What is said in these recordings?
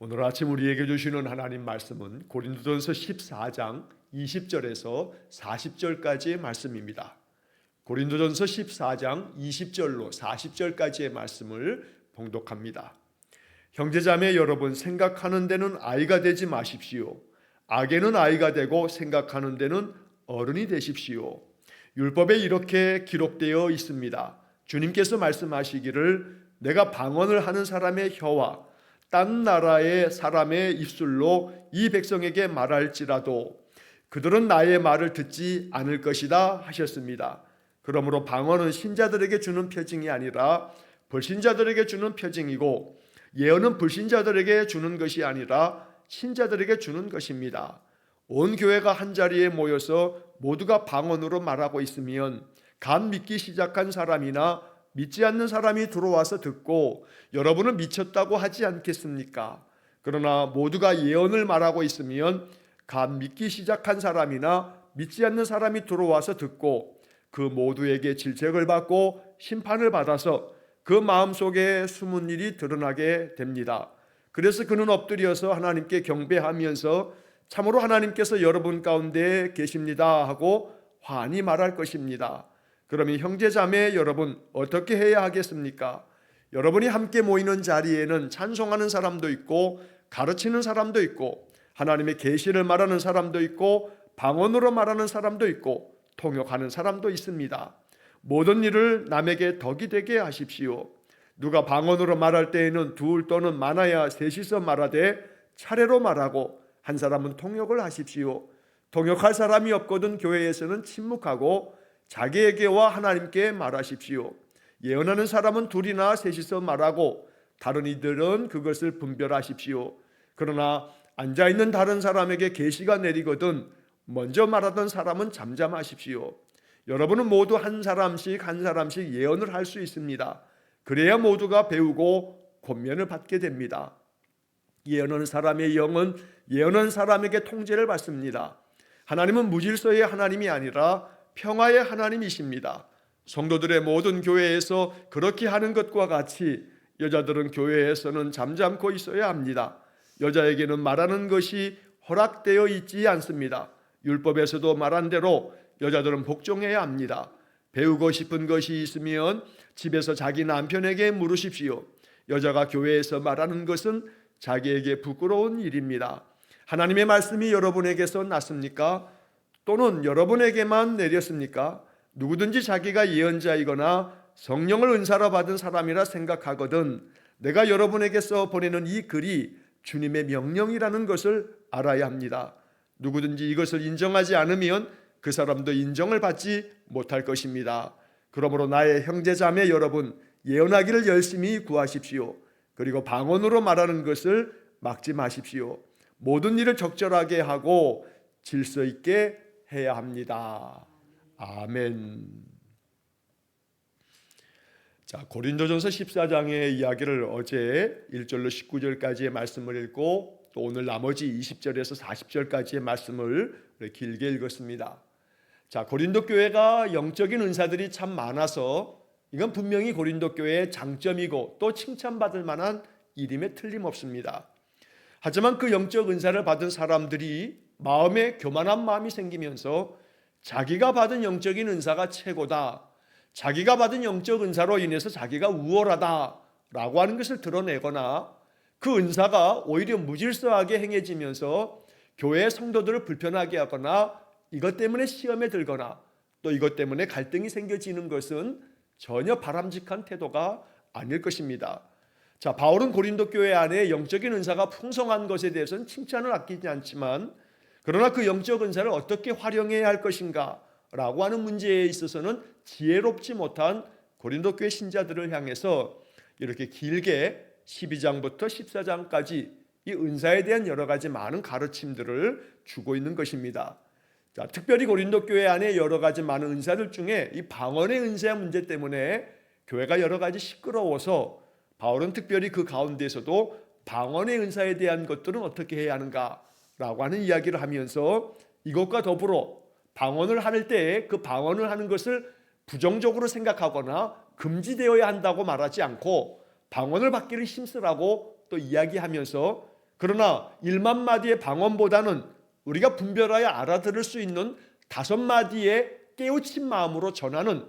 오늘 아침 우리에게 주시는 하나님 말씀은 고린도전서 14장 20절에서 40절까지의 말씀입니다. 고린도전서 14장 20절로 40절까지의 말씀을 봉독합니다. 형제자매 여러분, 생각하는 데는 아이가 되지 마십시오. 악에는 아이가 되고 생각하는 데는 어른이 되십시오. 율법에 이렇게 기록되어 있습니다. 주님께서 말씀하시기를 내가 방언을 하는 사람의 혀와 딴 나라의 사람의 입술로 이 백성에게 말할지라도 그들은 나의 말을 듣지 않을 것이다 하셨습니다. 그러므로 방언은 신자들에게 주는 표징이 아니라 불신자들에게 주는 표징이고, 예언은 불신자들에게 주는 것이 아니라 신자들에게 주는 것입니다. 온 교회가 한자리에 모여서 모두가 방언으로 말하고 있으면 간 믿기 시작한 사람이나 믿지 않는 사람이 들어와서 듣고 여러분은 미쳤다고 하지 않겠습니까? 그러나 모두가 예언을 말하고 있으면 간 믿기 시작한 사람이나 믿지 않는 사람이 들어와서 듣고 그 모두에게 질책을 받고 심판을 받아서 그 마음속에 숨은 일이 드러나게 됩니다. 그래서 그는 엎드려서 하나님께 경배하면서 참으로 하나님께서 여러분 가운데 계십니다 하고 환히 말할 것입니다. 그러면 형제자매 여러분, 어떻게 해야 하겠습니까? 여러분이 함께 모이는 자리에는 찬송하는 사람도 있고 가르치는 사람도 있고 하나님의 계시를 말하는 사람도 있고 방언으로 말하는 사람도 있고 통역하는 사람도 있습니다. 모든 일을 남에게 덕이 되게 하십시오. 누가 방언으로 말할 때에는 둘 또는 많아야 셋이서 말하되 차례로 말하고 한 사람은 통역을 하십시오. 통역할 사람이 없거든 교회에서는 침묵하고 자기에게와 하나님께 말하십시오. 예언하는 사람은 둘이나 셋이서 말하고 다른 이들은 그것을 분별하십시오. 그러나 앉아있는 다른 사람에게 계시가 내리거든 먼저 말하던 사람은 잠잠하십시오. 여러분은 모두 한 사람씩 예언을 할 수 있습니다. 그래야 모두가 배우고 권면을 받게 됩니다. 예언하는 사람의 영은 예언하는 사람에게 통제를 받습니다. 하나님은 무질서의 하나님이 아니라 평화의 하나님이십니다. 성도들의 모든 교회에서 그렇게 하는 것과 같이 여자들은 교회에서는 잠잠고 있어야 합니다. 여자에게는 말하는 것이 허락되어 있지 않습니다. 율법에서도 말한 대로 여자들은 복종해야 합니다. 배우고 싶은 것이 있으면 집에서 자기 남편에게 물으십시오. 여자가 교회에서 말하는 것은 자기에게 부끄러운 일입니다. 하나님의 말씀이 여러분에게서 났습니까? 또는 여러분에게만 내렸습니까? 누구든지 자기가 예언자이거나 성령을 은사로 받은 사람이라 생각하거든 내가 여러분에게서 보내는 이 글이 주님의 명령이라는 것을 알아야 합니다. 누구든지 이것을 인정하지 않으면 그 사람도 인정을 받지 못할 것입니다. 그러므로 나의 형제자매 여러분, 예언하기를 열심히 구하십시오. 그리고 방언으로 말하는 것을 막지 마십시오. 모든 일을 적절하게 하고 질서 있게 해야 합니다. 아멘. 자, 고린도전서 14장의 이야기를 어제 1절로 19절까지의 말씀을 읽고 또 오늘 나머지 20절에서 40절까지의 말씀을 길게 읽었습니다. 자, 고린도 교회가 영적인 은사들이 참 많아서 이건 분명히 고린도 교회의 장점이고 또 칭찬받을 만한 일임에 틀림없습니다. 하지만 그 영적 은사를 받은 사람들이 마음에 교만한 마음이 생기면서 자기가 받은 영적인 은사가 최고다, 자기가 받은 영적 은사로 인해서 자기가 우월하다라고 하는 것을 드러내거나 그 은사가 오히려 무질서하게 행해지면서 교회 성도들을 불편하게 하거나 이것 때문에 시험에 들거나 또 이것 때문에 갈등이 생겨지는 것은 전혀 바람직한 태도가 아닐 것입니다. 자, 바울은 고린도 교회 안에 영적인 은사가 풍성한 것에 대해서는 칭찬을 아끼지 않지만 그러나 그 영적 은사를 어떻게 활용해야 할 것인가 라고 하는 문제에 있어서는 지혜롭지 못한 고린도 교회 신자들을 향해서 이렇게 길게 12장부터 14장까지 이 은사에 대한 여러 가지 많은 가르침들을 주고 있는 것입니다. 자, 특별히 고린도 교회 안에 여러 가지 많은 은사들 중에 이 방언의 은사의 문제 때문에 교회가 여러 가지 시끄러워서 바울은 특별히 그 가운데서도 방언의 은사에 대한 것들은 어떻게 해야 하는가라고 하는 이야기를 하면서 이것과 더불어 방언을 할 때에 그 방언을 하는 것을 부정적으로 생각하거나 금지되어야 한다고 말하지 않고 방언을 받기를 힘쓰라고 또 이야기하면서 그러나 1만 마디의 방언보다는 우리가 분별하여 알아들을 수 있는 5마디의 깨우친 마음으로 전하는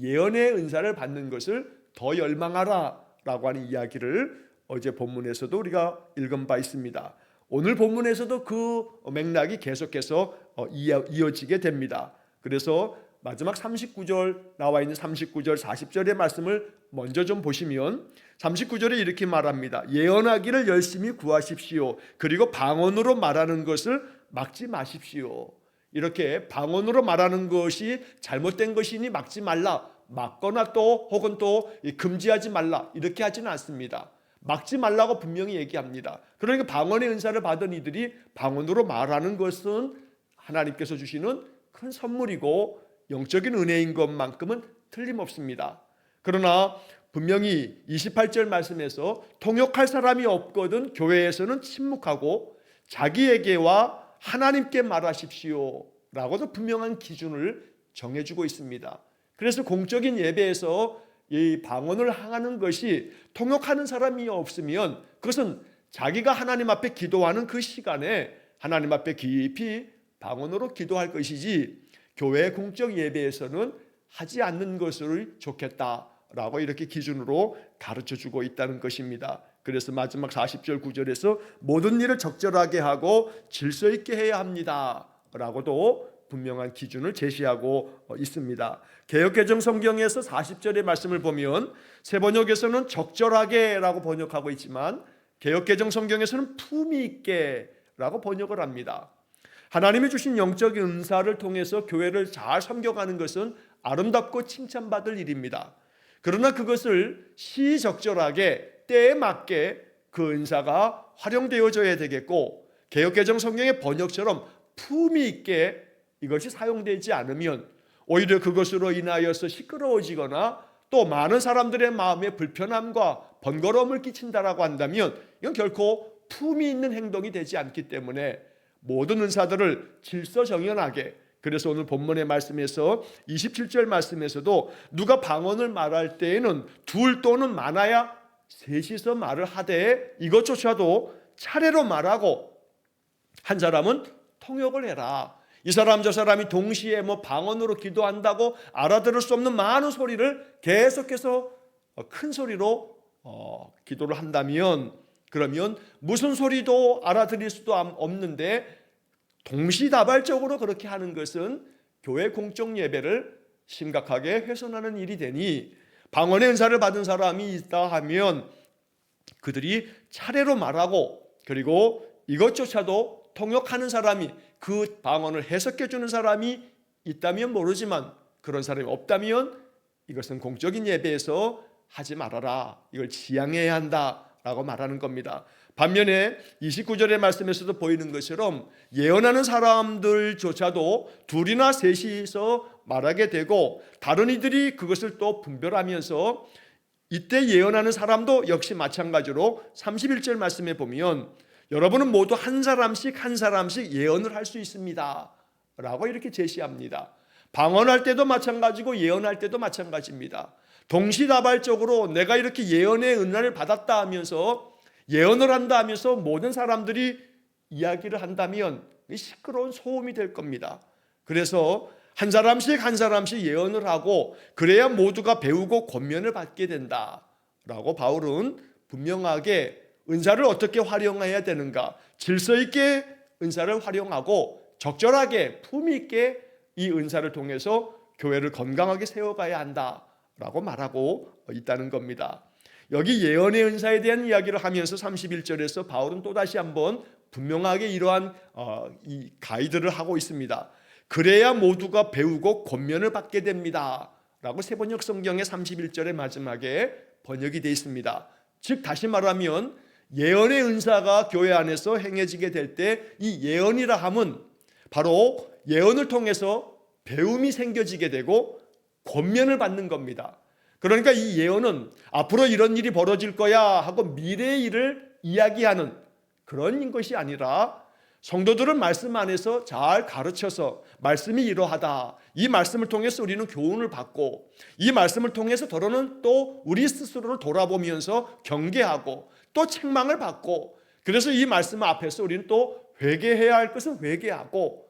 예언의 은사를 받는 것을 더 열망하라 라고 하는 이야기를 어제 본문에서도 우리가 읽은 바 있습니다. 오늘 본문에서도 그 맥락이 계속해서 이어지게 됩니다. 그래서 마지막 39절 나와 있는 39절 40절의 말씀을 먼저 좀 보시면 39절에 이렇게 말합니다. 예언하기를 열심히 구하십시오. 그리고 방언으로 말하는 것을 막지 마십시오. 이렇게 방언으로 말하는 것이 잘못된 것이니 막지 말라, 막거나 또 혹은 또 금지하지 말라 이렇게 하지는 않습니다. 막지 말라고 분명히 얘기합니다. 그러니까 방언의 은사를 받은 이들이 방언으로 말하는 것은 하나님께서 주시는 큰 선물이고 영적인 은혜인 것만큼은 틀림없습니다. 그러나 분명히 28절 말씀에서 통역할 사람이 없거든 교회에서는 침묵하고 자기에게와 하나님께 말하십시오 라고도 분명한 기준을 정해주고 있습니다. 그래서 공적인 예배에서 이 방언을 하는 것이 통역하는 사람이 없으면 그것은 자기가 하나님 앞에 기도하는 그 시간에 하나님 앞에 깊이 방언으로 기도할 것이지 교회 공적 예배에서는 하지 않는 것을 좋겠다라고 이렇게 기준으로 가르쳐주고 있다는 것입니다. 그래서 마지막 40절 9절에서 모든 일을 적절하게 하고 질서 있게 해야 합니다 라고도 분명한 기준을 제시하고 있습니다. 개역개정 성경에서 40절의 말씀을 보면 세번역에서는 적절하게 라고 번역하고 있지만 개역개정 성경에서는 품위 있게 라고 번역을 합니다. 하나님이 주신 영적인 은사를 통해서 교회를 잘 섬겨가는 것은 아름답고 칭찬받을 일입니다. 그러나 그것을 시적절하게 때에 맞게 그 은사가 활용되어져야 되겠고 개역개정 성경의 번역처럼 품위 있게 이것이 사용되지 않으면 오히려 그것으로 인하여서 시끄러워지거나 또 많은 사람들의 마음에 불편함과 번거로움을 끼친다라고 한다면 이건 결코 품위 있는 행동이 되지 않기 때문에 모든 은사들을 질서정연하게, 그래서 오늘 본문의 말씀에서 27절 말씀에서도 누가 방언을 말할 때에는 둘 또는 많아야 셋이서 말을 하되 이것조차도 차례로 말하고 한 사람은 통역을 해라. 이 사람 저 사람이 동시에 방언으로 기도한다고 알아들을 수 없는 많은 소리를 계속해서 큰 소리로 기도를 한다면 그러면 무슨 소리도 알아들을 수도 없는데 동시다발적으로 그렇게 하는 것은 교회 공적 예배를 심각하게 훼손하는 일이 되니 방언의 은사를 받은 사람이 있다 하면 그들이 차례로 말하고 그리고 이것조차도 통역하는 사람이 그 방언을 해석해 주는 사람이 있다면 모르지만 그런 사람이 없다면 이것은 공적인 예배에서 하지 말아라. 이걸 지양해야 한다라고 말하는 겁니다. 반면에 29절의 말씀에서도 보이는 것처럼 예언하는 사람들조차도 둘이나 셋이서 말하게 되고 다른 이들이 그것을 또 분별하면서 이때 예언하는 사람도 역시 마찬가지로 31절 말씀에 보면 여러분은 모두 한 사람씩 예언을 할 수 있습니다 라고 이렇게 제시합니다. 방언할 때도 마찬가지고 예언할 때도 마찬가지입니다. 동시다발적으로 내가 이렇게 예언의 은혜를 받았다 하면서 예언을 한다 하면서 모든 사람들이 이야기를 한다면 시끄러운 소음이 될 겁니다. 그래서 한 사람씩 예언을 하고 그래야 모두가 배우고 권면을 받게 된다라고 바울은 분명하게 은사를 어떻게 활용해야 되는가, 질서 있게 은사를 활용하고 적절하게 품위 있게 이 은사를 통해서 교회를 건강하게 세워가야 한다라고 말하고 있다는 겁니다. 여기 예언의 은사에 대한 이야기를 하면서 31절에서 바울은 또다시 한번 분명하게 이러한 이 가이드를 하고 있습니다. 그래야 모두가 배우고 권면을 받게 됩니다 라고 세번역 성경의 31절의 마지막에 번역이 되어 있습니다. 즉 다시 말하면 예언의 은사가 교회 안에서 행해지게 될 때 이 예언이라 함은 바로 예언을 통해서 배움이 생겨지게 되고 권면을 받는 겁니다. 그러니까 이 예언은 앞으로 이런 일이 벌어질 거야 하고 미래의 일을 이야기하는 그런 것이 아니라 성도들은 말씀 안에서 잘 가르쳐서 말씀이 이러하다, 이 말씀을 통해서 우리는 교훈을 받고 이 말씀을 통해서 더러는 또 우리 스스로를 돌아보면서 경계하고 또 책망을 받고 그래서 이 말씀 앞에서 우리는 또 회개해야 할 것은 회개하고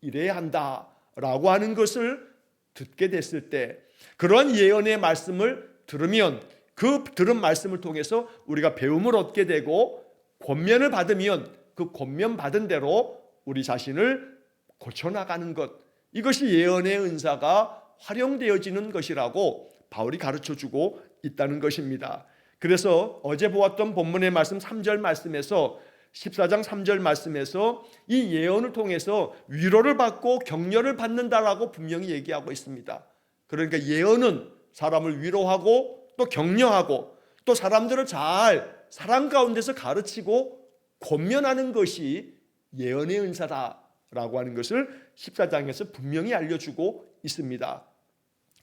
이래야 한다라고 하는 것을 듣게 됐을 때, 그런 예언의 말씀을 들으면 그 들은 말씀을 통해서 우리가 배움을 얻게 되고 권면을 받으면 그 권면 받은 대로 우리 자신을 고쳐나가는 것, 이것이 예언의 은사가 활용되어지는 것이라고 바울이 가르쳐주고 있다는 것입니다. 그래서 어제 보았던 본문의 말씀 3절 말씀에서 14장 3절 말씀에서 이 예언을 통해서 위로를 받고 격려를 받는다라고 분명히 얘기하고 있습니다. 그러니까 예언은 사람을 위로하고 또 격려하고 또 사람들을 잘 사랑 가운데서 가르치고 권면하는 것이 예언의 은사다라고 하는 것을 14장에서 분명히 알려주고 있습니다.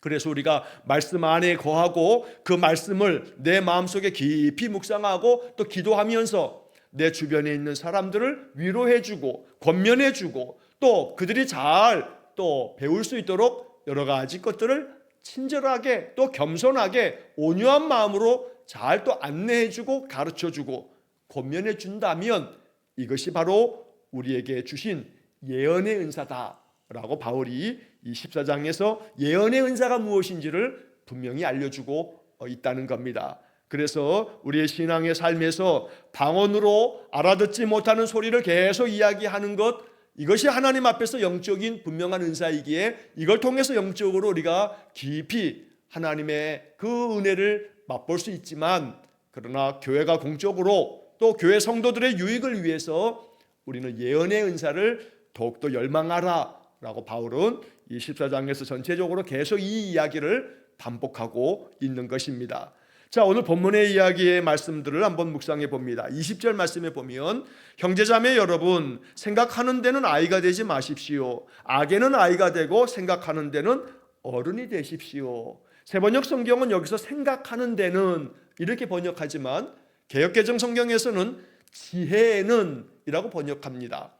그래서 우리가 말씀 안에 거하고 그 말씀을 내 마음속에 깊이 묵상하고 또 기도하면서 내 주변에 있는 사람들을 위로해주고 권면해주고 또 그들이 잘 또 배울 수 있도록 여러 가지 것들을 친절하게 또 겸손하게 온유한 마음으로 잘 또 안내해주고 가르쳐주고 권면해준다면 이것이 바로 우리에게 주신 예언의 은사다라고 바울이 이 14장에서 예언의 은사가 무엇인지를 분명히 알려주고 있다는 겁니다. 그래서 우리의 신앙의 삶에서 방언으로 알아듣지 못하는 소리를 계속 이야기하는 것, 이것이 하나님 앞에서 영적인 분명한 은사이기에 이걸 통해서 영적으로 우리가 깊이 하나님의 그 은혜를 맛볼 수 있지만, 그러나 교회가 공적으로 또 교회 성도들의 유익을 위해서 우리는 예언의 은사를 더욱더 열망하라 라고 바울은 이 14장에서 전체적으로 계속 이 이야기를 반복하고 있는 것입니다. 자, 오늘 본문의 이야기의 말씀들을 한번 묵상해 봅니다. 20절 말씀에 보면 형제자매 여러분, 생각하는 데는 아이가 되지 마십시오. 악에는 아이가 되고 생각하는 데는 어른이 되십시오. 새번역 성경은 여기서 생각하는 데는 이렇게 번역하지만 개역개정 성경에서는 지혜에는 이라고 번역합니다.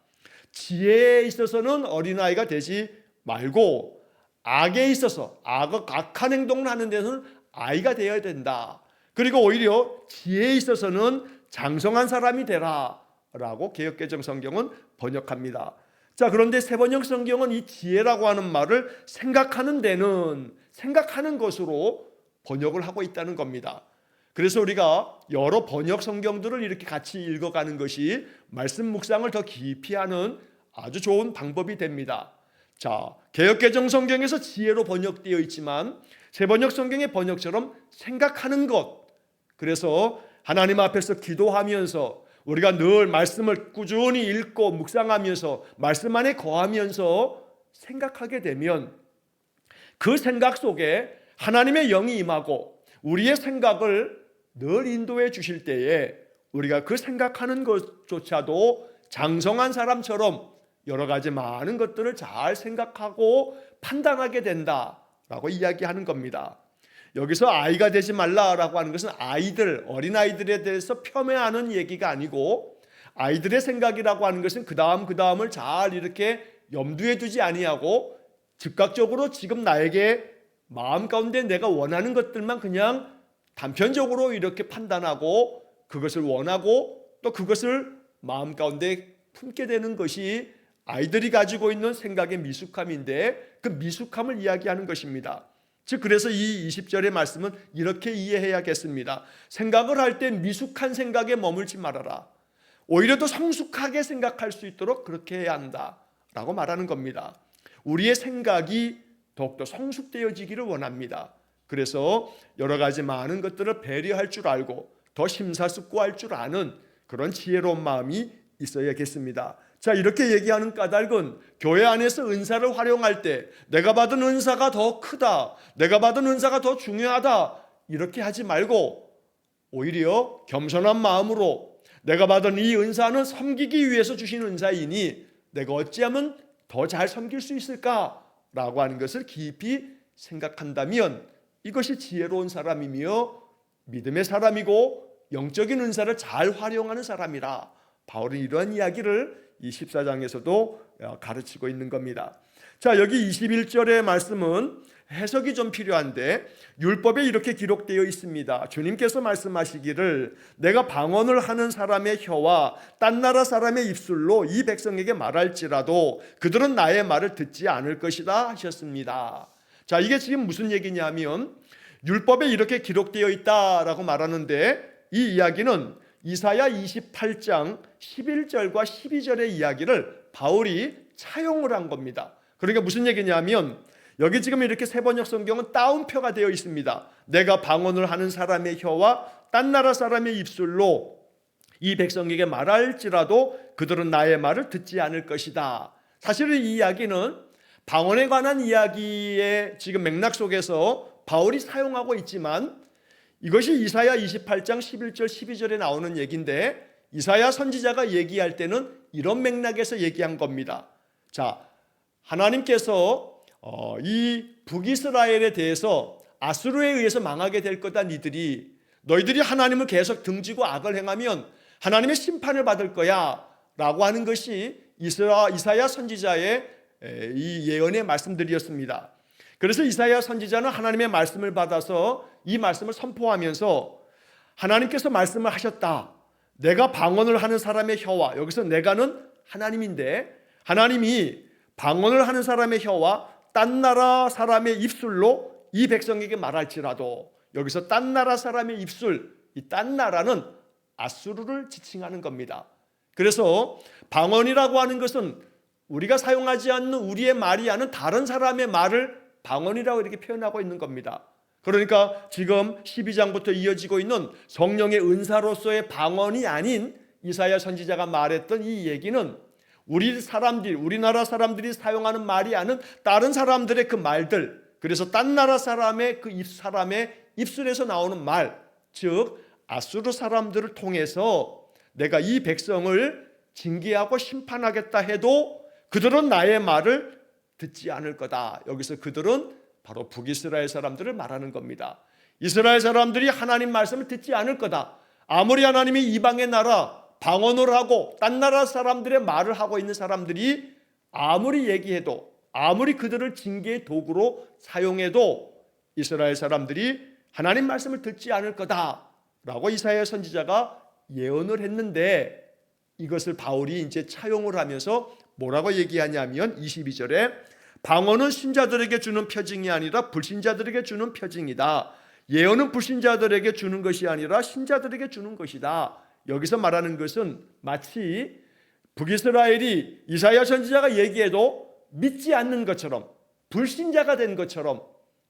지혜에 있어서는 어린아이가 되지 말고 악에 있어서 악한 행동을 하는 데는 아이가 되어야 된다. 그리고 오히려 지혜에 있어서는 장성한 사람이 되라 라고 개역개정 성경은 번역합니다. 자, 그런데 새번역 성경은 이 지혜라고 하는 말을 생각하는 데는, 생각하는 것으로 번역을 하고 있다는 겁니다. 그래서 우리가 여러 번역 성경들을 이렇게 같이 읽어가는 것이 말씀 묵상을 더 깊이 하는 아주 좋은 방법이 됩니다. 자, 개역개정 성경에서 지혜로 번역되어 있지만 새번역 성경의 번역처럼 생각하는 것, 그래서 하나님 앞에서 기도하면서 우리가 늘 말씀을 꾸준히 읽고 묵상하면서 말씀 안에 거하면서 생각하게 되면 그 생각 속에 하나님의 영이 임하고 우리의 생각을 늘 인도해 주실 때에 우리가 그 생각하는 것조차도 장성한 사람처럼 여러 가지 많은 것들을 잘 생각하고 판단하게 된다라고 이야기하는 겁니다. 여기서 아이가 되지 말라라고 하는 것은 아이들, 어린아이들에 대해서 폄훼하는 얘기가 아니고, 아이들의 생각이라고 하는 것은 그 다음을 잘 이렇게 염두에 두지 아니하고 즉각적으로 지금 나에게 마음 가운데 내가 원하는 것들만 그냥 단편적으로 이렇게 판단하고 그것을 원하고 또 그것을 마음 가운데 품게 되는 것이 아이들이 가지고 있는 생각의 미숙함인데, 그 미숙함을 이야기하는 것입니다. 즉 그래서 이 20절의 말씀은 이렇게 이해해야겠습니다. 생각을 할 때 미숙한 생각에 머물지 말아라. 오히려 더 성숙하게 생각할 수 있도록 그렇게 해야 한다라고 말하는 겁니다. 우리의 생각이 더욱더 성숙되어지기를 원합니다. 그래서 여러 가지 많은 것들을 배려할 줄 알고 더 심사숙고할 줄 아는 그런 지혜로운 마음이 있어야겠습니다. 자, 이렇게 얘기하는 까닭은 교회 안에서 은사를 활용할 때 내가 받은 은사가 더 크다, 내가 받은 은사가 더 중요하다 이렇게 하지 말고 오히려 겸손한 마음으로 내가 받은 이 은사는 섬기기 위해서 주신 은사이니 내가 어찌하면 더 잘 섬길 수 있을까라고 하는 것을 깊이 생각한다면 이것이 지혜로운 사람이며 믿음의 사람이고 영적인 은사를 잘 활용하는 사람이라 바울은 이러한 이야기를 이 14장에서도 가르치고 있는 겁니다. 자, 여기 21절의 말씀은 해석이 좀 필요한데, 율법에 이렇게 기록되어 있습니다. 주님께서 말씀하시기를 내가 방언을 하는 사람의 혀와 딴 나라 사람의 입술로 이 백성에게 말할지라도 그들은 나의 말을 듣지 않을 것이다 하셨습니다. 자, 이게 지금 무슨 얘기냐면 율법에 이렇게 기록되어 있다라고 말하는데, 이 이야기는 이사야 28장 11절과 12절의 이야기를 바울이 차용을 한 겁니다. 그러니까 무슨 얘기냐면, 여기 지금 이렇게 세번역 성경은 따옴표가 되어 있습니다. 내가 방언을 하는 사람의 혀와 딴 나라 사람의 입술로 이 백성에게 말할지라도 그들은 나의 말을 듣지 않을 것이다. 사실은 이 이야기는 방언에 관한 이야기의 지금 맥락 속에서 바울이 사용하고 있지만, 이것이 이사야 28장 11절 12절에 나오는 얘기인데, 이사야 선지자가 얘기할 때는 이런 맥락에서 얘기한 겁니다. 자, 하나님께서 이 북이스라엘에 대해서 아수르에 의해서 망하게 될 거다. 너희들이 하나님을 계속 등지고 악을 행하면 하나님의 심판을 받을 거야 라고 하는 것이 이사야 선지자의 이 예언의 말씀들이었습니다. 그래서 이사야 선지자는 하나님의 말씀을 받아서 이 말씀을 선포하면서 하나님께서 말씀을 하셨다. 내가 방언을 하는 사람의 혀와, 여기서 내가는 하나님인데, 하나님이 방언을 하는 사람의 혀와 딴 나라 사람의 입술로 이 백성에게 말할지라도, 여기서 딴 나라 사람의 입술, 이 딴 나라는 아수르를 지칭하는 겁니다. 그래서 방언이라고 하는 것은 우리가 사용하지 않는 우리의 말이 아닌 다른 사람의 말을 방언이라고 이렇게 표현하고 있는 겁니다. 그러니까 지금 12장부터 이어지고 있는 성령의 은사로서의 방언이 아닌 이사야 선지자가 말했던 이 얘기는 우리나라 사람들이 사용하는 말이 아닌 다른 사람들의 그 말들, 그래서 딴 나라 사람의 사람의 입술에서 나오는 말, 즉 아수르 사람들을 통해서 내가 이 백성을 징계하고 심판하겠다 해도 그들은 나의 말을 듣지 않을 거다. 여기서 그들은 바로 북이스라엘 사람들을 말하는 겁니다. 이스라엘 사람들이 하나님 말씀을 듣지 않을 거다. 아무리 하나님이 이방의 나라 방언을 하고 딴 나라 사람들의 말을 하고 있는 사람들이 아무리 얘기해도, 아무리 그들을 징계의 도구로 사용해도 이스라엘 사람들이 하나님 말씀을 듣지 않을 거다라고 이사야 선지자가 예언을 했는데, 이것을 바울이 이제 차용을 하면서 뭐라고 얘기하냐면 22절에 방언은 신자들에게 주는 표징이 아니라 불신자들에게 주는 표징이다. 예언은 불신자들에게 주는 것이 아니라 신자들에게 주는 것이다. 여기서 말하는 것은 마치 북이스라엘이 이사야 선지자가 얘기해도 믿지 않는 것처럼, 불신자가 된 것처럼,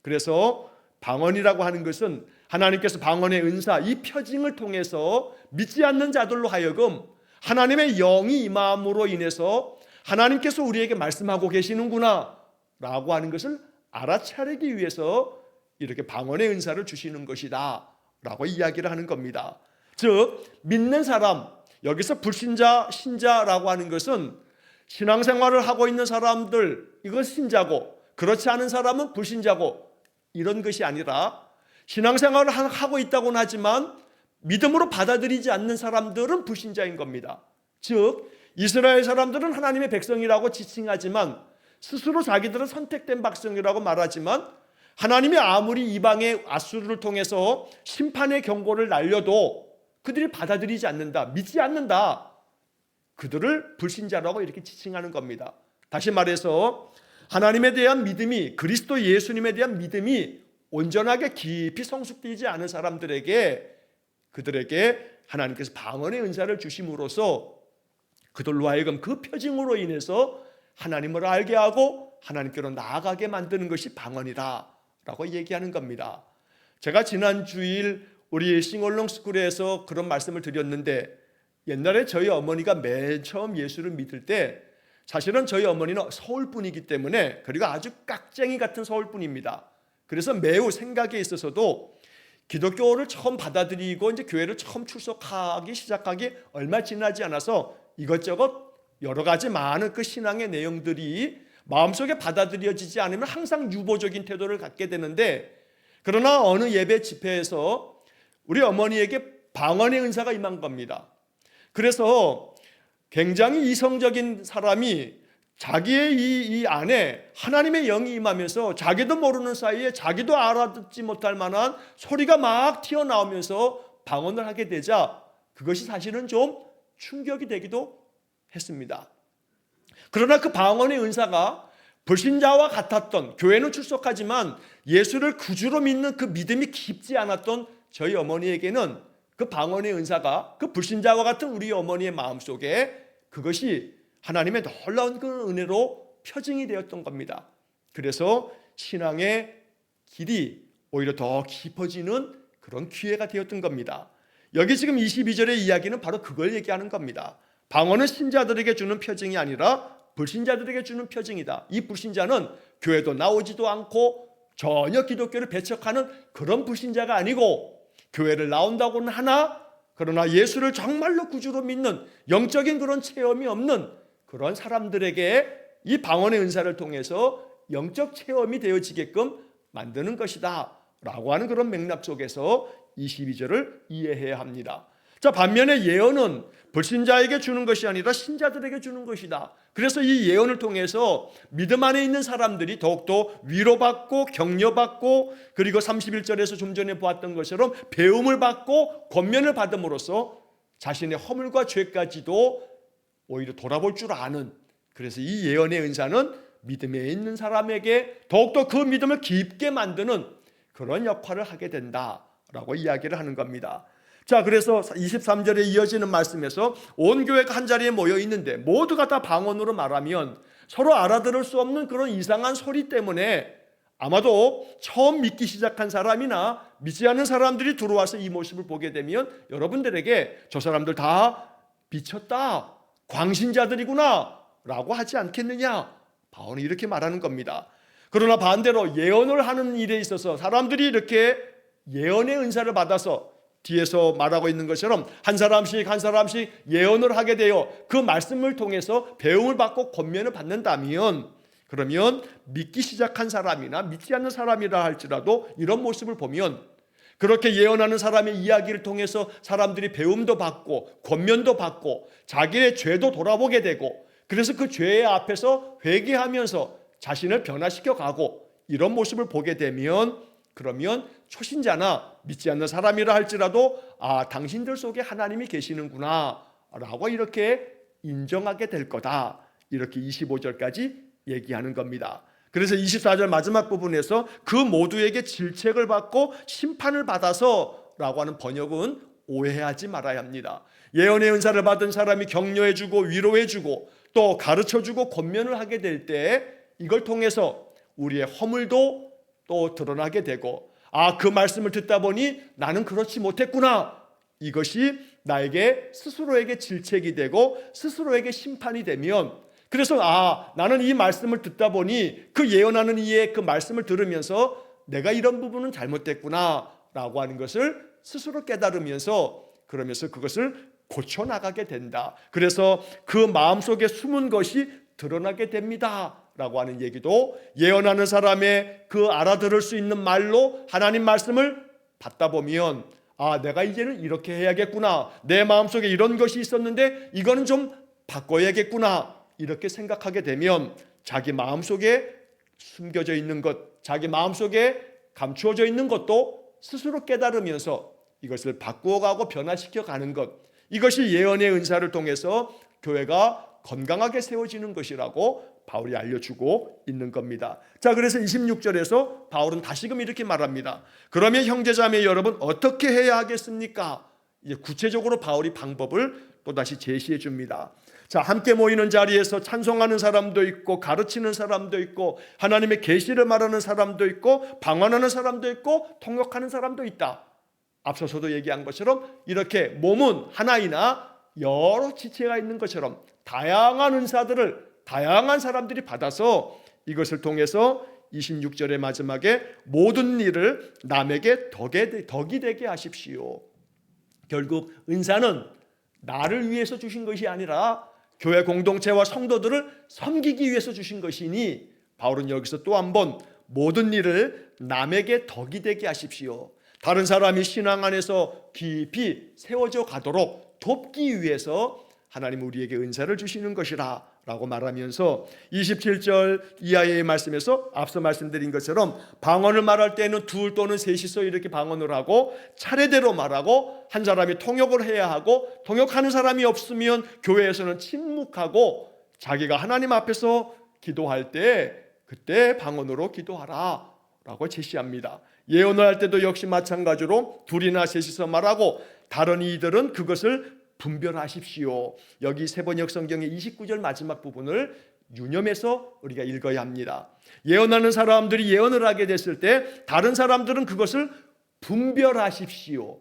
그래서 방언이라고 하는 것은 하나님께서 방언의 은사, 이 표징을 통해서 믿지 않는 자들로 하여금 하나님의 영이 임함으로 인해서 하나님께서 우리에게 말씀하고 계시는구나 라고 하는 것을 알아차리기 위해서 이렇게 방언의 은사를 주시는 것이다 라고 이야기를 하는 겁니다. 즉 믿는 사람, 여기서 불신자, 신자라고 하는 것은 신앙생활을 하고 있는 사람들, 이건 신자고, 그렇지 않은 사람은 불신자고, 이런 것이 아니라 신앙생활을 하고 있다고는 하지만 믿음으로 받아들이지 않는 사람들은 불신자인 겁니다. 즉 이스라엘 사람들은 하나님의 백성이라고 지칭하지만 스스로 자기들은 선택된 백성이라고 말하지만, 하나님이 아무리 이방의 아수르를 통해서 심판의 경고를 날려도 그들이 받아들이지 않는다, 믿지 않는다, 그들을 불신자라고 이렇게 지칭하는 겁니다. 다시 말해서 하나님에 대한 믿음이, 그리스도 예수님에 대한 믿음이 온전하게 깊이 성숙되지 않은 사람들에게, 그들에게 하나님께서 방언의 은사를 주심으로써 그들로 하여금 그 표징으로 인해서 하나님을 알게 하고 하나님께로 나아가게 만드는 것이 방언이다 라고 얘기하는 겁니다. 제가 지난 주일 우리 싱얼롱 스쿨에서 그런 말씀을 드렸는데, 옛날에 저희 어머니가 맨 처음 예수를 믿을 때, 사실은 저희 어머니는 서울분이기 때문에, 그리고 아주 깍쟁이 같은 서울분입니다. 그래서 매우 생각에 있어서도 기독교를 처음 받아들이고 이제 교회를 처음 출석하기 시작하기 얼마 지나지 않아서 이것저것 여러 가지 많은 그 신앙의 내용들이 마음속에 받아들여지지 않으면 항상 유보적인 태도를 갖게 되는데, 그러나 어느 예배 집회에서 우리 어머니에게 방언의 은사가 임한 겁니다. 그래서 굉장히 이성적인 사람이 자기의 이 안에 하나님의 영이 임하면서 자기도 모르는 사이에 자기도 알아듣지 못할 만한 소리가 막 튀어나오면서 방언을 하게 되자 그것이 사실은 좀 충격이 되기도 했습니다. 그러나 그 방언의 은사가 불신자와 같았던, 교회는 출석하지만 예수를 구주로 믿는 그 믿음이 깊지 않았던 저희 어머니에게는 그 방언의 은사가 그 불신자와 같은 우리 어머니의 마음속에 그것이 하나님의 놀라운 그 은혜로 표징이 되었던 겁니다. 그래서 신앙의 길이 오히려 더 깊어지는 그런 기회가 되었던 겁니다. 여기 지금 22절의 이야기는 바로 그걸 얘기하는 겁니다. 방언은 신자들에게 주는 표징이 아니라 불신자들에게 주는 표징이다. 이 불신자는 교회도 나오지도 않고 전혀 기독교를 배척하는 그런 불신자가 아니고 교회를 나온다고는 하나 그러나 예수를 정말로 구주로 믿는 영적인 그런 체험이 없는 그런 사람들에게 이 방언의 은사를 통해서 영적 체험이 되어지게끔 만드는 것이다 라고 하는 그런 맥락 속에서 22절을 이해해야 합니다. 자, 반면에 예언은 불신자에게 주는 것이 아니라 신자들에게 주는 것이다. 그래서 이 예언을 통해서 믿음 안에 있는 사람들이 더욱더 위로받고 격려받고 그리고 31절에서 좀 전에 보았던 것처럼 배움을 받고 권면을 받음으로써 자신의 허물과 죄까지도 오히려 돌아볼 줄 아는, 그래서 이 예언의 은사는 믿음에 있는 사람에게 더욱더 그 믿음을 깊게 만드는 그런 역할을 하게 된다라고 이야기를 하는 겁니다. 자, 그래서 23절에 이어지는 말씀에서 온 교회가 한자리에 모여 있는데 모두가 다 방언으로 말하면 서로 알아들을 수 없는 그런 이상한 소리 때문에 아마도 처음 믿기 시작한 사람이나 믿지 않는 사람들이 들어와서 이 모습을 보게 되면 여러분들에게 저 사람들 다 미쳤다, 광신자들이구나 라고 하지 않겠느냐. 바울은 이렇게 말하는 겁니다. 그러나 반대로 예언을 하는 일에 있어서 사람들이 이렇게 예언의 은사를 받아서 뒤에서 말하고 있는 것처럼 한 사람씩 한 사람씩 예언을 하게 되어 그 말씀을 통해서 배움을 받고 권면을 받는다면, 그러면 믿기 시작한 사람이나 믿지 않는 사람이라 할지라도 이런 모습을 보면 그렇게 예언하는 사람의 이야기를 통해서 사람들이 배움도 받고 권면도 받고 자기의 죄도 돌아보게 되고 그래서 그 죄의 앞에서 회개하면서 자신을 변화시켜 가고 이런 모습을 보게 되면, 그러면 초신자나 믿지 않는 사람이라 할지라도 당신들 속에 하나님이 계시는구나 라고 이렇게 인정하게 될 거다, 이렇게 25절까지 얘기하는 겁니다. 그래서 24절 마지막 부분에서 그 모두에게 질책을 받고 심판을 받아서 라고 하는 번역은 오해하지 말아야 합니다. 예언의 은사를 받은 사람이 격려해주고 위로해주고 또 가르쳐주고 권면을 하게 될 때 이걸 통해서 우리의 허물도 또 드러나게 되고 그 말씀을 듣다 보니 나는 그렇지 못했구나, 이것이 나에게 스스로에게 질책이 되고 스스로에게 심판이 되면, 그래서 나는 이 말씀을 듣다 보니 그 예언하는 이의 그 말씀을 들으면서 내가 이런 부분은 잘못됐구나 라고 하는 것을 스스로 깨달으면서 그러면서 그것을 고쳐나가게 된다. 그래서 그 마음속에 숨은 것이 드러나게 됩니다 라고 하는 얘기도, 예언하는 사람의 그 알아들을 수 있는 말로 하나님 말씀을 받다 보면 내가 이제는 이렇게 해야겠구나, 내 마음속에 이런 것이 있었는데 이거는 좀 바꿔야겠구나, 이렇게 생각하게 되면 자기 마음속에 숨겨져 있는 것, 자기 마음속에 감추어져 있는 것도 스스로 깨달으면서 이것을 바꾸어가고 변화시켜 가는 것, 이것이 예언의 은사를 통해서 교회가 건강하게 세워지는 것이라고 바울이 알려주고 있는 겁니다. 자, 그래서 26절에서 바울은 다시금 이렇게 말합니다. 그러면 형제자매 여러분 어떻게 해야 하겠습니까? 이제 구체적으로 바울이 방법을 또다시 제시해 줍니다. 자, 함께 모이는 자리에서 찬송하는 사람도 있고 가르치는 사람도 있고 하나님의 계시를 말하는 사람도 있고 방언하는 사람도 있고 통역하는 사람도 있다. 앞서서도 얘기한 것처럼 이렇게 몸은 하나이나 여러 지체가 있는 것처럼 다양한 은사들을 다양한 사람들이 받아서 이것을 통해서 26절의 마지막에 모든 일을 남에게 덕이 되게 하십시오. 결국 은사는 나를 위해서 주신 것이 아니라 교회 공동체와 성도들을 섬기기 위해서 주신 것이니 바울은 여기서 또 한 번 모든 일을 남에게 덕이 되게 하십시오. 다른 사람이 신앙 안에서 깊이 세워져 가도록 돕기 위해서 하나님 우리에게 은사를 주시는 것이라 라고 말하면서 27절 이하의 말씀에서 앞서 말씀드린 것처럼 방언을 말할 때는 둘 또는 셋이서 이렇게 방언을 하고 차례대로 말하고 한 사람이 통역을 해야 하고 통역하는 사람이 없으면 교회에서는 침묵하고 자기가 하나님 앞에서 기도할 때 그때 방언으로 기도하라 라고 제시합니다. 예언을 할 때도 역시 마찬가지로 둘이나 셋이서 말하고 다른 이들은 그것을 분별하십시오. 여기 세번역 성경의 29절 마지막 부분을 유념해서 우리가 읽어야 합니다. 예언하는 사람들이 예언을 하게 됐을 때 다른 사람들은 그것을 분별하십시오.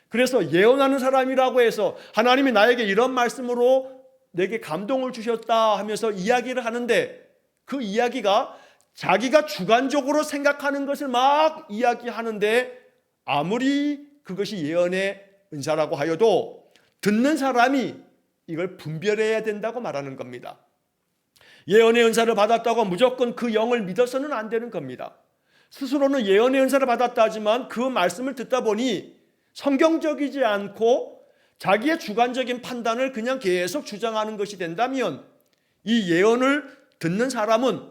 그래서 예언하는 사람이라고 해서 하나님이 나에게 이런 말씀으로 내게 감동을 주셨다 하면서 이야기를 하는데 그 이야기가 자기가 주관적으로 생각하는 것을 막 이야기하는데 아무리 그것이 예언의 은사라고 하여도 듣는 사람이 이걸 분별해야 된다고 말하는 겁니다. 예언의 은사를 받았다고 무조건 그 영을 믿어서는 안 되는 겁니다. 스스로는 예언의 은사를 받았다 하지만 그 말씀을 듣다 보니 성경적이지 않고 자기의 주관적인 판단을 그냥 계속 주장하는 것이 된다면 이 예언을 듣는 사람은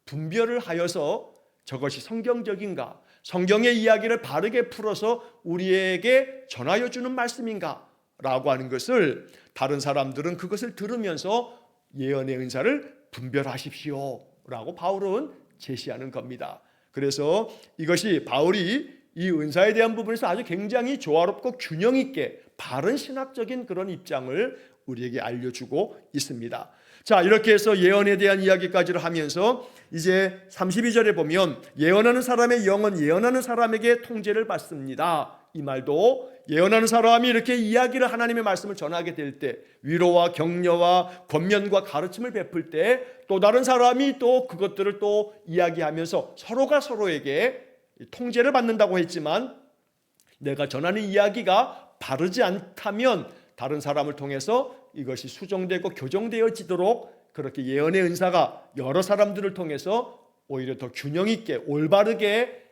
분별을 하여서 저것이 성경적인가, 성경의 이야기를 바르게 풀어서 우리에게 전하여 주는 말씀인가 라고 하는 것을 다른 사람들은 그것을 들으면서 예언의 은사를 분별하십시오 라고 바울은 제시하는 겁니다. 그래서 이것이 바울이 이 은사에 대한 부분에서 아주 굉장히 조화롭고 균형 있게 바른 신학적인 그런 입장을 우리에게 알려주고 있습니다. 자, 이렇게 해서 예언에 대한 이야기까지를 하면서 이제 32절에 보면 예언하는 사람의 영은 예언하는 사람에게 통제를 받습니다. 이 말도 예언하는 사람이 이렇게 이야기를 하나님의 말씀을 전하게 될 때 위로와 격려와 권면과 가르침을 베풀 때 또 다른 사람이 또 그것들을 또 이야기하면서 서로가 서로에게 통제를 받는다고 했지만 내가 전하는 이야기가 바르지 않다면 다른 사람을 통해서 이것이 수정되고 교정되어지도록 그렇게 예언의 은사가 여러 사람들을 통해서 오히려 더 균형 있게 올바르게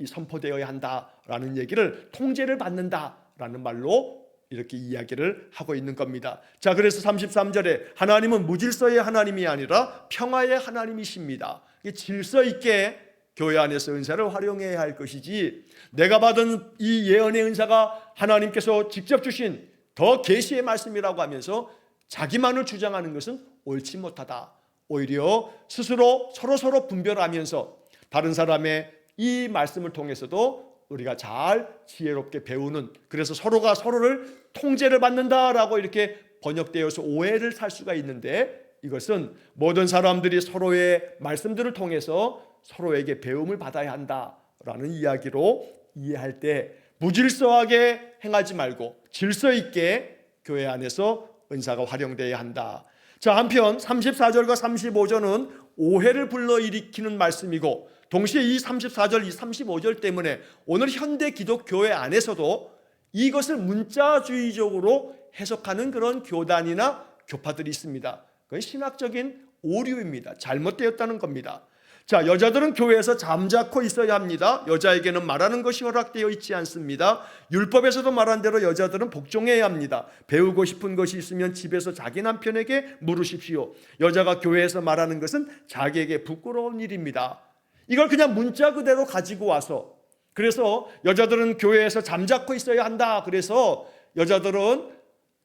선포되어야 한다라는 얘기를 통제를 받는다라는 말로 이렇게 이야기를 하고 있는 겁니다. 자, 그래서 33절에 하나님은 무질서의 하나님이 아니라 평화의 하나님이십니다. 질서 있게 교회 안에서 은사를 활용해야 할 것이지 내가 받은 이 예언의 은사가 하나님께서 직접 주신 더 계시의 말씀이라고 하면서 자기만을 주장하는 것은 옳지 못하다. 오히려 스스로 서로 분별하면서 다른 사람의 이 말씀을 통해서도 우리가 잘 지혜롭게 배우는, 그래서 서로가 서로를 통제를 받는다라고 이렇게 번역되어서 오해를 살 수가 있는데 이것은 모든 사람들이 서로의 말씀들을 통해서 서로에게 배움을 받아야 한다라는 이야기로 이해할 때 무질서하게 행하지 말고 질서 있게 교회 안에서 은사가 활용되어야 한다. 자, 한편 34절과 35절은 오해를 불러일으키는 말씀이고 동시에 이 34절, 이 35절 때문에 오늘 현대 기독교회 안에서도 이것을 문자주의적으로 해석하는 그런 교단이나 교파들이 있습니다. 그건 신학적인 오류입니다. 잘못되었다는 겁니다. 자, 여자들은 교회에서 잠자코 있어야 합니다. 여자에게는 말하는 것이 허락되어 있지 않습니다. 율법에서도 말한 대로 여자들은 복종해야 합니다. 배우고 싶은 것이 있으면 집에서 자기 남편에게 물으십시오. 여자가 교회에서 말하는 것은 자기에게 부끄러운 일입니다. 이걸 그냥 문자 그대로 가지고 와서 그래서 여자들은 교회에서 잠자코 있어야 한다. 그래서 여자들은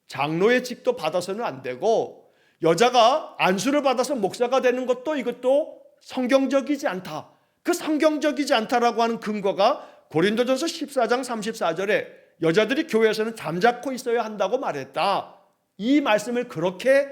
장로의 직도 받아서는 안 되고 여자가 안수를 받아서 목사가 되는 것도 이것도 성경적이지 않다. 그 성경적이지 않다라고 하는 근거가 고린도전서 14장 34절에 여자들이 교회에서는 잠자코 있어야 한다고 말했다. 이 말씀을 그렇게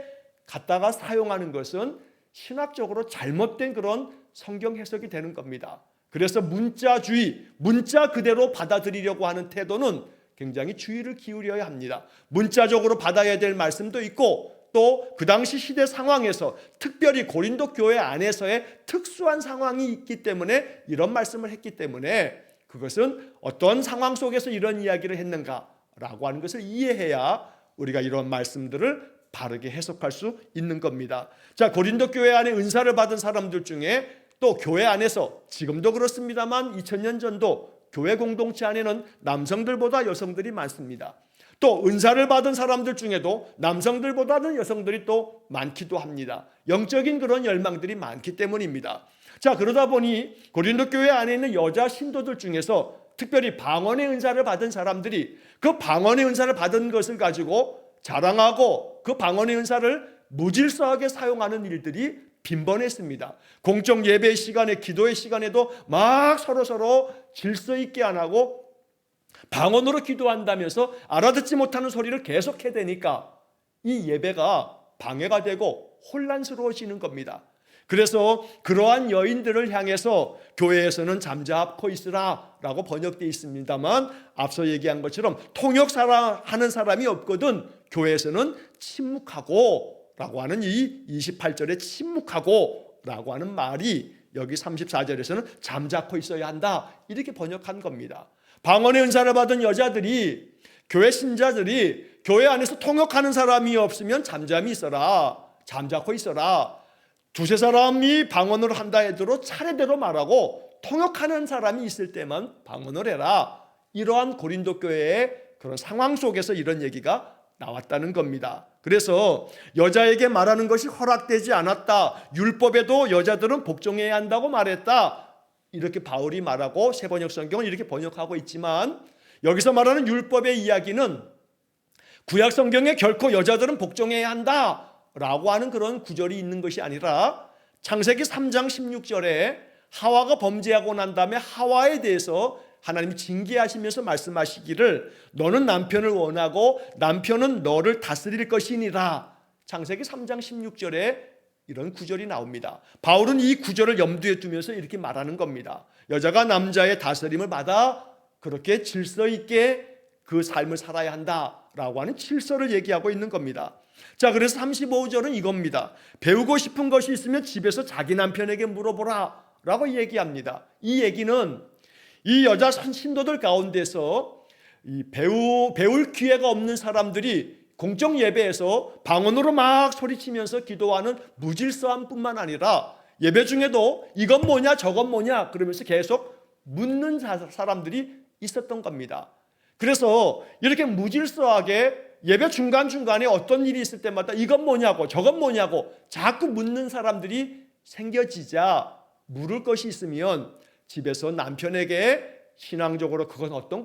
갖다가 사용하는 것은 신학적으로 잘못된 그런 성경 해석이 되는 겁니다. 그래서 문자주의, 문자 그대로 받아들이려고 하는 태도는 굉장히 주의를 기울여야 합니다. 문자적으로 받아야 될 말씀도 있고 또 그 당시 시대 상황에서 특별히 고린도 교회 안에서의 특수한 상황이 있기 때문에 이런 말씀을 했기 때문에 그것은 어떤 상황 속에서 이런 이야기를 했는가라고 하는 것을 이해해야 우리가 이런 말씀들을 바르게 해석할 수 있는 겁니다. 자, 고린도 교회 안에 은사를 받은 사람들 중에 또 교회 안에서 지금도 그렇습니다만 2000년 전도 교회 공동체 안에는 남성들보다 여성들이 많습니다. 또 은사를 받은 사람들 중에도 남성들보다는 여성들이 또 많기도 합니다. 영적인 그런 열망들이 많기 때문입니다. 자, 그러다 보니 고린도 교회 안에 있는 여자 신도들 중에서 특별히 방언의 은사를 받은 사람들이 그 방언의 은사를 받은 것을 가지고 자랑하고 그 방언의 은사를 무질서하게 사용하는 일들이 빈번했습니다. 공적 예배 시간에, 기도의 시간에도 막 서로 질서 있게 안 하고 방언으로 기도한다면서 알아듣지 못하는 소리를 계속 해대니까 이 예배가 방해가 되고 혼란스러워지는 겁니다. 그래서 그러한 여인들을 향해서 교회에서는 잠자코 있으라 라고 번역되어 있습니다만, 앞서 얘기한 것처럼 통역하는 사람이 없거든 교회에서는 침묵하고 라고 하는 이 28절에 침묵하고 라고 하는 말이 여기 34절에서는 잠자코 있어야 한다 이렇게 번역한 겁니다. 방언의 은사를 받은 여자들이, 교회 신자들이 교회 안에서 통역하는 사람이 없으면 잠잠히 있어라, 잠자코 있어라. 두세 사람이 방언을 한다 해도 차례대로 말하고 통역하는 사람이 있을 때만 방언을 해라. 이러한 고린도 교회의 그런 상황 속에서 이런 얘기가 나왔다는 겁니다. 그래서 여자에게 말하는 것이 허락되지 않았다. 율법에도 여자들은 복종해야 한다고 말했다. 이렇게 바울이 말하고 세번역 성경은 이렇게 번역하고 있지만, 여기서 말하는 율법의 이야기는 구약 성경에 결코 여자들은 복종해야 한다 라고 하는 그런 구절이 있는 것이 아니라, 창세기 3장 16절에 하와가 범죄하고 난 다음에 하와에 대해서 하나님이 징계하시면서 말씀하시기를 너는 남편을 원하고 남편은 너를 다스릴 것이니라. 창세기 3장 16절에 이런 구절이 나옵니다. 바울은 이 구절을 염두에 두면서 이렇게 말하는 겁니다. 여자가 남자의 다스림을 받아 그렇게 질서 있게 그 삶을 살아야 한다라고 하는 질서를 얘기하고 있는 겁니다. 자, 그래서 35절은 이겁니다. 배우고 싶은 것이 있으면 집에서 자기 남편에게 물어보라 라고 얘기합니다. 이 얘기는 이 여자 신도들 가운데서 이 배울 기회가 없는 사람들이 공적 예배에서 방언으로 막 소리치면서 기도하는 무질서함 뿐만 아니라 예배 중에도 이건 뭐냐 저건 뭐냐 그러면서 계속 묻는 사람들이 있었던 겁니다. 그래서 이렇게 무질서하게 예배 중간중간에 어떤 일이 있을 때마다 이건 뭐냐고 저건 뭐냐고 자꾸 묻는 사람들이 생겨지자, 물을 것이 있으면 집에서 남편에게 신앙적으로 그건 어떤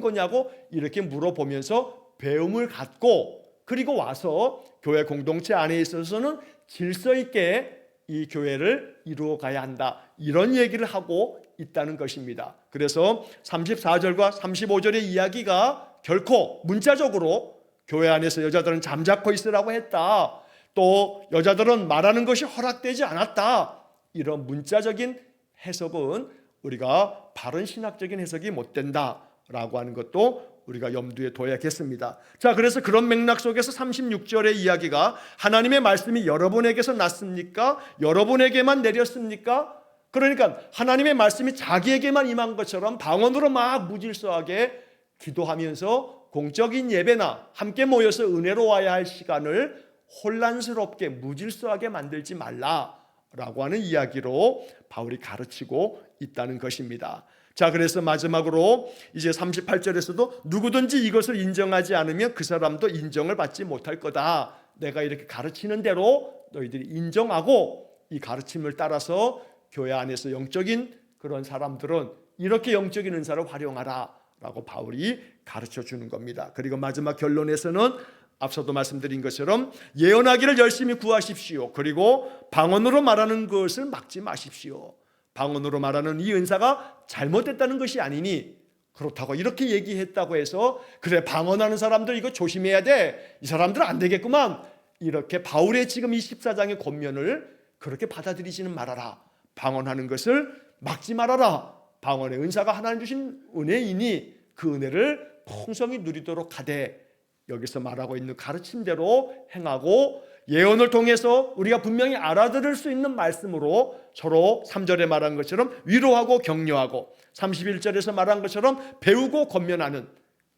거냐고 이렇게 물어보면서 배움을 갖고, 그리고 와서 교회 공동체 안에 있어서는 질서 있게 이 교회를 이루어 가야 한다, 이런 얘기를 하고 있다는 것입니다. 그래서 34절과 35절의 이야기가 결코 문자적으로 교회 안에서 여자들은 잠자코 있으라고 했다, 또 여자들은 말하는 것이 허락되지 않았다, 이런 문자적인 해석은 우리가 바른 신학적인 해석이 못 된다라고 하는 것도 우리가 염두에 둬야겠습니다. 자, 그래서 그런 맥락 속에서 36절의 이야기가 하나님의 말씀이 여러분에게서 났습니까? 여러분에게만 내렸습니까? 그러니까 하나님의 말씀이 자기에게만 임한 것처럼 방언으로 막 무질서하게 기도하면서 공적인 예배나 함께 모여서 은혜로워야 할 시간을 혼란스럽게 무질서하게 만들지 말라라고 하는 이야기로 바울이 가르치고 있다는 것입니다. 자, 그래서 마지막으로 이제 38절에서도 누구든지 이것을 인정하지 않으면 그 사람도 인정을 받지 못할 거다. 내가 이렇게 가르치는 대로 너희들이 인정하고 이 가르침을 따라서 교회 안에서 영적인 그런 사람들은 이렇게 영적인 은사를 활용하라 라고 바울이 가르쳐 주는 겁니다. 그리고 마지막 결론에서는 앞서도 말씀드린 것처럼 예언하기를 열심히 구하십시오. 그리고 방언으로 말하는 것을 막지 마십시오. 방언으로 말하는 이 은사가 잘못됐다는 것이 아니니, 그렇다고 이렇게 얘기했다고 해서 그래 방언하는 사람들 이거 조심해야 돼, 이 사람들은 안 되겠구만, 이렇게 바울의 지금 이 14장의 권면을 그렇게 받아들이지는 말아라. 방언하는 것을 막지 말아라. 방언의 은사가 하나님 주신 은혜이니 그 은혜를 풍성히 누리도록 하되, 여기서 말하고 있는 가르침대로 행하고 예언을 통해서 우리가 분명히 알아들을 수 있는 말씀으로 서로 3절에 말한 것처럼 위로하고 격려하고 31절에서 말한 것처럼 배우고 권면하는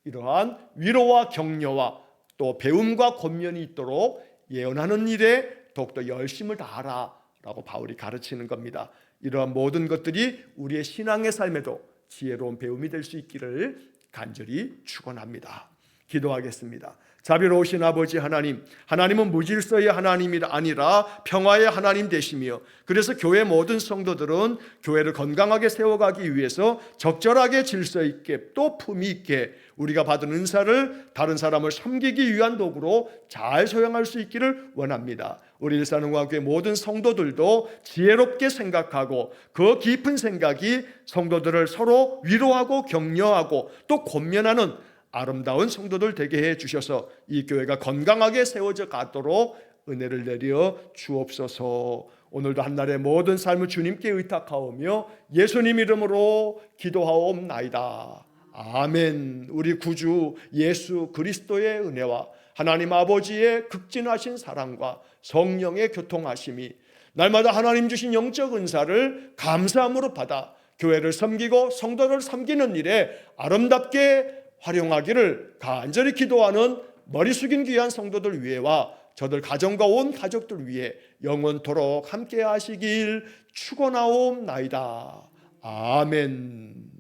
이러한 위로와 격려와 또 배움과 권면이 있도록 예언하는 일에 더욱더 열심을 다하라 라고 바울이 가르치는 겁니다. 이러한 모든 것들이 우리의 신앙의 삶에도 지혜로운 배움이 될 수 있기를 간절히 축원합니다. 기도하겠습니다. 자비로우신 아버지 하나님, 하나님은 무질서의 하나님이 아니라 평화의 하나님 되시며, 그래서 교회 모든 성도들은 교회를 건강하게 세워가기 위해서 적절하게 질서 있게 또 품위 있게 우리가 받은 은사를 다른 사람을 섬기기 위한 도구로 잘 사용할 수 있기를 원합니다. 우리 일산흥원교회 모든 성도들도 지혜롭게 생각하고 그 깊은 생각이 성도들을 서로 위로하고 격려하고 또 권면하는 아름다운 성도들 되게 해 주셔서 이 교회가 건강하게 세워져 가도록 은혜를 내려 주옵소서. 오늘도 한날의 모든 삶을 주님께 의탁하오며 예수님 이름으로 기도하옵나이다. 아멘. 우리 구주 예수 그리스도의 은혜와 하나님 아버지의 극진하신 사랑과 성령의 교통하심이 날마다 하나님 주신 영적 은사를 감사함으로 받아 교회를 섬기고 성도를 섬기는 일에 아름답게 활용하기를 간절히 기도하는 머리 숙인 귀한 성도들 위해와 저들 가정과 온 가족들 위해 영원토록 함께 하시길 축원하옵나이다. 아멘.